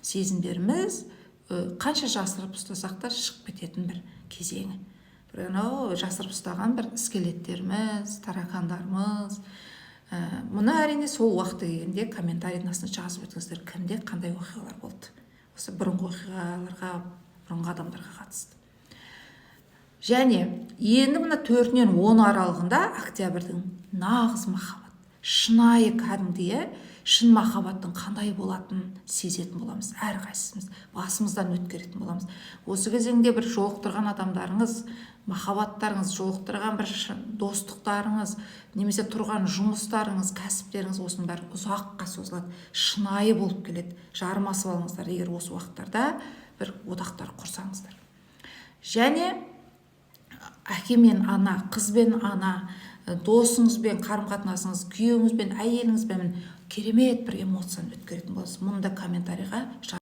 сезімдеріміз қанша жасырып ұстасақ та шығып кететін бір кезеңі. Бір анау жасырып ұстаған бір скелеттеріміз, таракандарымыз. Мұны әрине сол уақыты келгенде комментарийдің астына жазып өтіңіздер, кімде қандай оқиғалар болды. Осы бұрынғы оқиғаларға, бұрынғы адамдарға қатысты. Және енді мына 4-нен 10 аралығында октябрьдің нағыз махаббат, шынайы кәдімгі, шын махаббаттың қандай болатынын сезетін боламыз. Әрқайсымыз басымыздан өткеретін боламыз. Осы кезеңде бір жолықтырған адамдарыңыз, махаббаттарыңыз, жолықтырған бір достықтарыңыз, немесе тұрған жұмыстарыңыз, кәсіптеріңіз, осының бәрі ұзаққа созылады, шынайы болып келеді. Жармасып алыңыздар, егер осы уақыттарда бір одақтар құрсаңыздар. Және әке мен ана, қыз бен ана, досыңызбен қарым-қатынасыңыз, күйеуіңізбен, әйеліңізбен керемет бір эмоцияны өткеретін боласыз. Мұнда комментарийға